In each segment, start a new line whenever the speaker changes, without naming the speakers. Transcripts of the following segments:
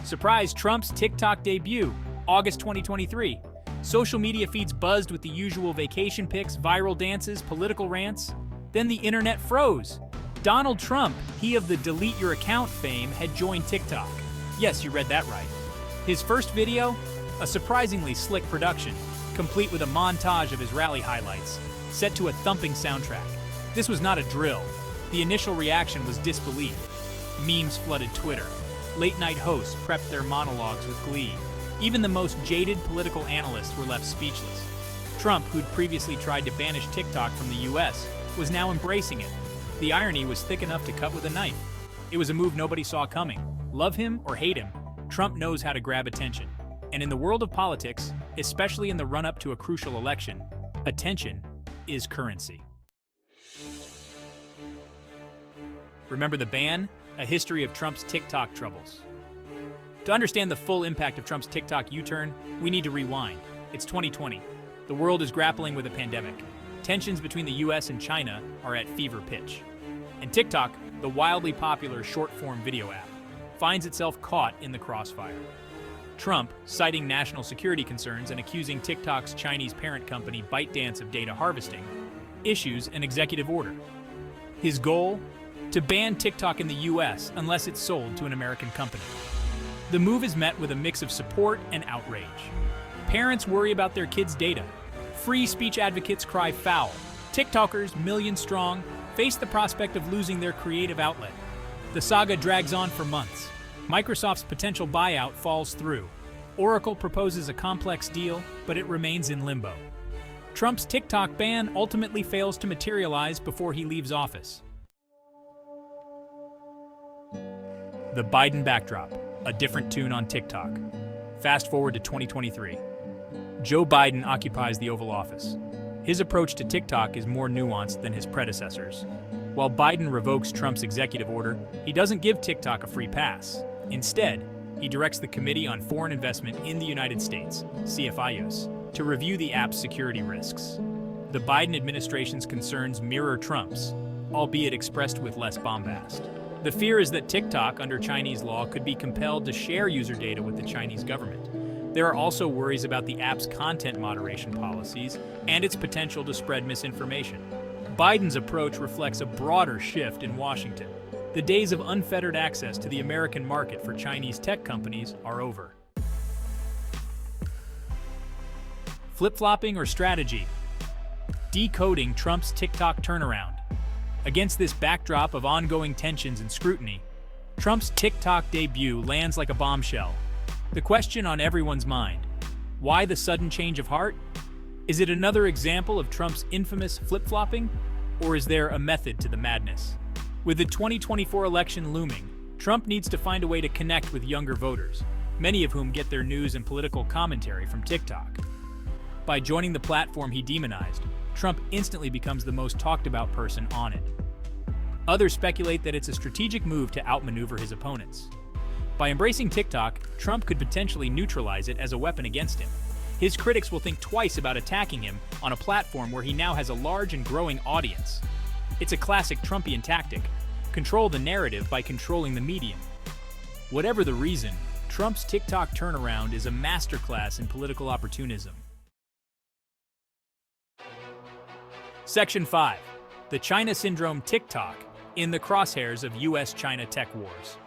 Surprise Trump's TikTok debut, August 2023. Social media feeds buzzed with the usual vacation pics, viral dances, political rants. Then the internet froze. Donald Trump, he of the delete your account fame, had joined TikTok. Yes, you read that right. His first video? A surprisingly slick production, complete with a montage of his rally highlights, set to a thumping soundtrack. This was not a drill. The initial reaction was disbelief. Memes flooded Twitter. Late-night hosts prepped their monologues with glee. Even the most jaded political analysts were left speechless. Trump, who'd previously tried to banish TikTok from the US, was now embracing it. The irony was thick enough to cut with a knife. It was a move nobody saw coming. Love him or hate him, Trump knows how to grab attention. And in the world of politics, especially in the run-up to a crucial election, attention is currency. Remember the ban? A history of Trump's TikTok troubles. To understand the full impact of Trump's TikTok U-turn, we need to rewind. It's 2020. The world is grappling with a pandemic. Tensions between the US and China are at fever pitch. And TikTok, the wildly popular short-form video app, finds itself caught in the crossfire. Trump, citing national security concerns and accusing TikTok's Chinese parent company ByteDance of data harvesting, issues an executive order. His goal? To ban TikTok in the US unless it's sold to an American company. The move is met with a mix of support and outrage. Parents worry about their kids' data. Free speech advocates cry foul. TikTokers, millions strong, face the prospect of losing their creative outlet. The saga drags on for months. Microsoft's potential buyout falls through. Oracle proposes a complex deal, but it remains in limbo. Trump's TikTok ban ultimately fails to materialize before he leaves office. The Biden backdrop, a different tune on TikTok. Fast forward to 2023. Joe Biden occupies the Oval Office. His approach to TikTok is more nuanced than his predecessors. While Biden revokes Trump's executive order, he doesn't give TikTok a free pass. Instead, he directs the Committee on Foreign Investment in the United States, CFIUS, to review the app's security risks. The Biden administration's concerns mirror Trump's, albeit expressed with less bombast. The fear is that TikTok, under Chinese law, could be compelled to share user data with the Chinese government. There are also worries about the app's content moderation policies and its potential to spread misinformation. Biden's approach reflects a broader shift in Washington. The days of unfettered access to the American market for Chinese tech companies are over. Flip-flopping or strategy? Decoding Trump's TikTok turnaround. Against this backdrop of ongoing tensions and scrutiny, Trump's TikTok debut lands like a bombshell. The question on everyone's mind: why the sudden change of heart? Is it another example of Trump's infamous flip-flopping? Or is there a method to the madness? With the 2024 election looming, Trump needs to find a way to connect with younger voters, many of whom get their news and political commentary from TikTok. By joining the platform he demonized, Trump instantly becomes the most talked about person on it. Others speculate that it's a strategic move to outmaneuver his opponents. By embracing TikTok, Trump could potentially neutralize it as a weapon against him. His critics will think twice about attacking him on a platform where he now has a large and growing audience. It's a classic Trumpian tactic: control the narrative by controlling the medium. Whatever the reason, Trump's TikTok turnaround is a masterclass in political opportunism. Section 5. The China Syndrome TikTok in the crosshairs of US-China tech wars.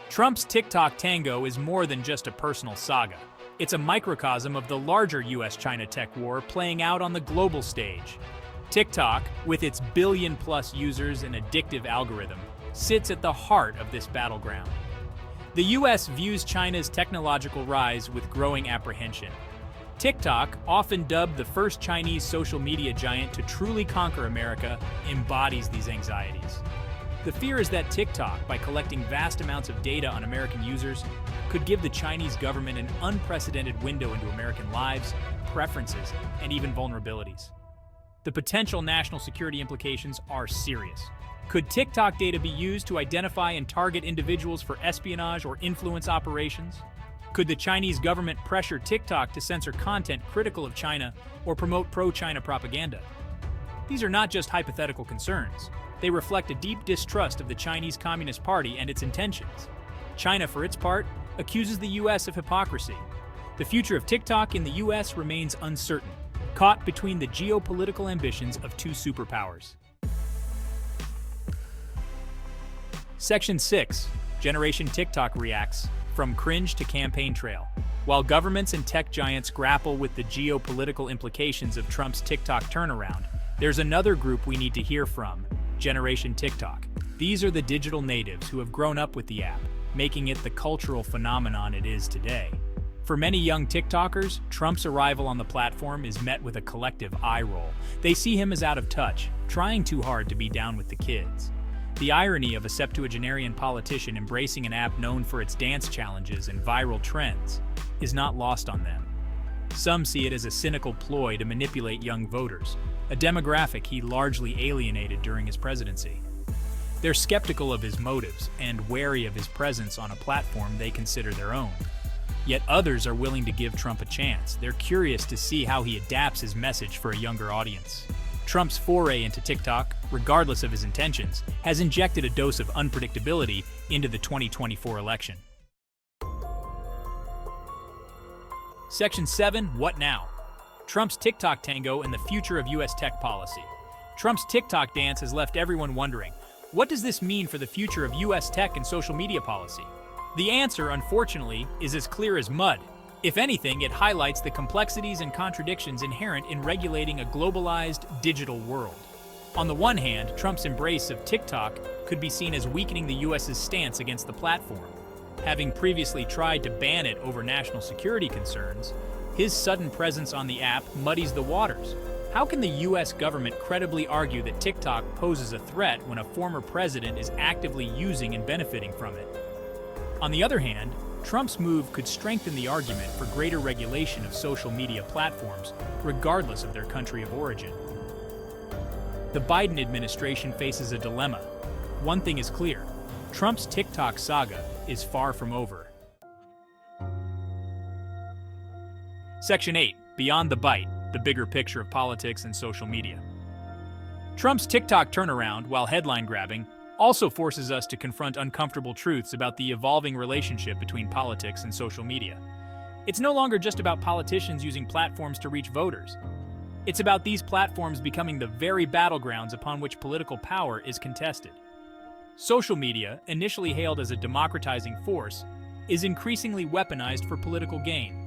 Trump's TikTok tango is more than just a personal saga. It's a microcosm of the larger US-China tech war playing out on the global stage. TikTok, with its billion-plus users and addictive algorithm, sits at the heart of this battleground. The US views China's technological rise with growing apprehension. TikTok, often dubbed the first Chinese social media giant to truly conquer America, embodies these anxieties. The fear is that TikTok, by collecting vast amounts of data on American users, could give the Chinese government an unprecedented window into American lives, preferences, and even vulnerabilities. The potential national security implications are serious. Could TikTok data be used to identify and target individuals for espionage or influence operations? Could the Chinese government pressure TikTok to censor content critical of China or promote pro-China propaganda? These are not just hypothetical concerns. They reflect a deep distrust of the Chinese Communist Party and its intentions. China, for its part, accuses the US of hypocrisy. The future of TikTok in the US remains uncertain, caught between the geopolitical ambitions of two superpowers. Section 6. Generation TikTok reacts, from cringe to campaign trail. While governments and tech giants grapple with the geopolitical implications of Trump's TikTok turnaround, there's another group we need to hear from, Generation TikTok. These are the digital natives who have grown up with the app, making it the cultural phenomenon it is today. For many young TikTokers, Trump's arrival on the platform is met with a collective eye roll. They see him as out of touch, trying too hard to be down with the kids. The irony of a septuagenarian politician embracing an app known for its dance challenges and viral trends is not lost on them. Some see it as a cynical ploy to manipulate young voters, a demographic he largely alienated during his presidency. They're skeptical of his motives and wary of his presence on a platform they consider their own. Yet others are willing to give Trump a chance. They're curious to see how he adapts his message for a younger audience. Trump's foray into TikTok, regardless of his intentions, has injected a dose of unpredictability into the 2024 election. Section 7. What now? Trump's TikTok tango and the future of US tech policy. Trump's TikTok dance has left everyone wondering, what does this mean for the future of US tech and social media policy? The answer, unfortunately, is as clear as mud. If anything, it highlights the complexities and contradictions inherent in regulating a globalized digital world. On the one hand, Trump's embrace of TikTok could be seen as weakening the US's stance against the platform. Having previously tried to ban it over national security concerns, his sudden presence on the app muddies the waters. How can the US government credibly argue that TikTok poses a threat when a former president is actively using and benefiting from it? On the other hand, Trump's move could strengthen the argument for greater regulation of social media platforms, regardless of their country of origin. The Biden administration faces a dilemma. One thing is clear: Trump's TikTok saga is far from over. Section 8. Beyond the bite, the bigger picture of politics and social media. Trump's TikTok turnaround, while headline-grabbing, also forces us to confront uncomfortable truths about the evolving relationship between politics and social media. It's no longer just about politicians using platforms to reach voters. It's about these platforms becoming the very battlegrounds upon which political power is contested. Social media, initially hailed as a democratizing force, is increasingly weaponized for political gain.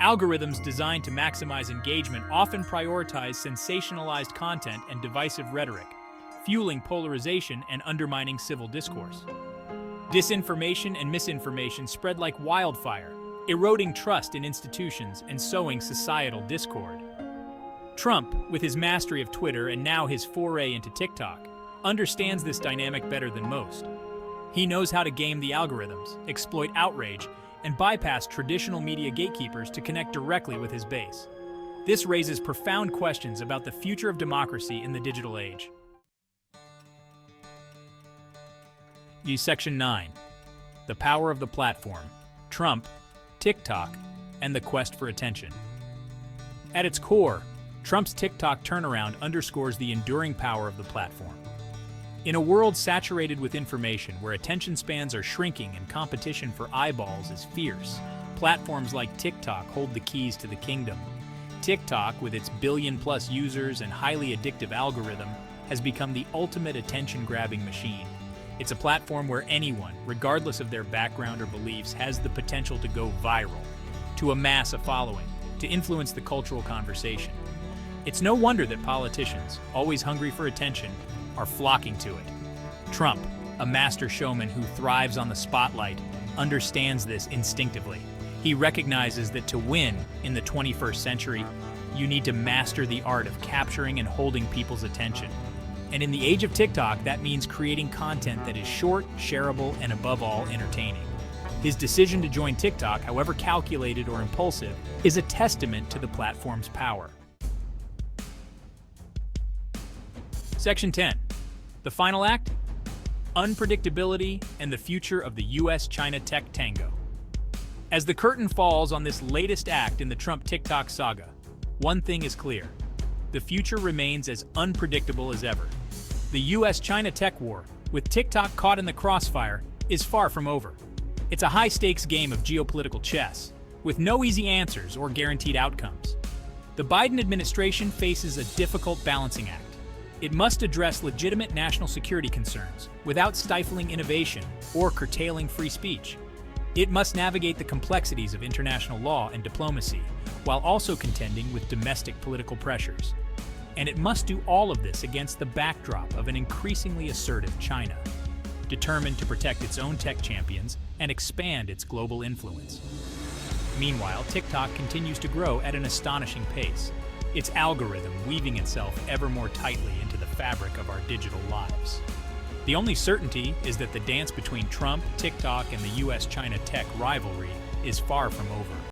Algorithms designed to maximize engagement often prioritize sensationalized content and divisive rhetoric, fueling polarization and undermining civil discourse. Disinformation and misinformation spread like wildfire, eroding trust in institutions and sowing societal discord. Trump, with his mastery of Twitter and now his foray into TikTok, understands this dynamic better than most. He knows how to game the algorithms, exploit outrage, and bypass traditional media gatekeepers to connect directly with his base. This raises profound questions about the future of democracy in the digital age. Section 9. The power of the platform, Trump, TikTok, and the quest for attention. At its core, Trump's TikTok turnaround underscores the enduring power of the platform. In a world saturated with information where attention spans are shrinking and competition for eyeballs is fierce, platforms like TikTok hold the keys to the kingdom. TikTok, with its billion-plus users and highly addictive algorithm, has become the ultimate attention-grabbing machine. It's a platform where anyone, regardless of their background or beliefs, has the potential to go viral, to amass a following, to influence the cultural conversation. It's no wonder that politicians, always hungry for attention, are flocking to it. Trump, a master showman who thrives on the spotlight, understands this instinctively. He recognizes that to win in the 21st century, you need to master the art of capturing and holding people's attention. And in the age of TikTok, that means creating content that is short, shareable, and above all, entertaining. His decision to join TikTok, however calculated or impulsive, is a testament to the platform's power. Section 10. The final act? Unpredictability and the future of the US-China tech tango. As the curtain falls on this latest act in the Trump-TikTok saga, one thing is clear. The future remains as unpredictable as ever. The US-China tech war, with TikTok caught in the crossfire, is far from over. It's a high-stakes game of geopolitical chess, with no easy answers or guaranteed outcomes. The Biden administration faces a difficult balancing act. It must address legitimate national security concerns without stifling innovation or curtailing free speech. It must navigate the complexities of international law and diplomacy, while also contending with domestic political pressures. And it must do all of this against the backdrop of an increasingly assertive China, determined to protect its own tech champions and expand its global influence. Meanwhile, TikTok continues to grow at an astonishing pace, its algorithm weaving itself ever more tightly into the fabric of our digital lives. The only certainty is that the dance between Trump, TikTok, and the US-China tech rivalry is far from over.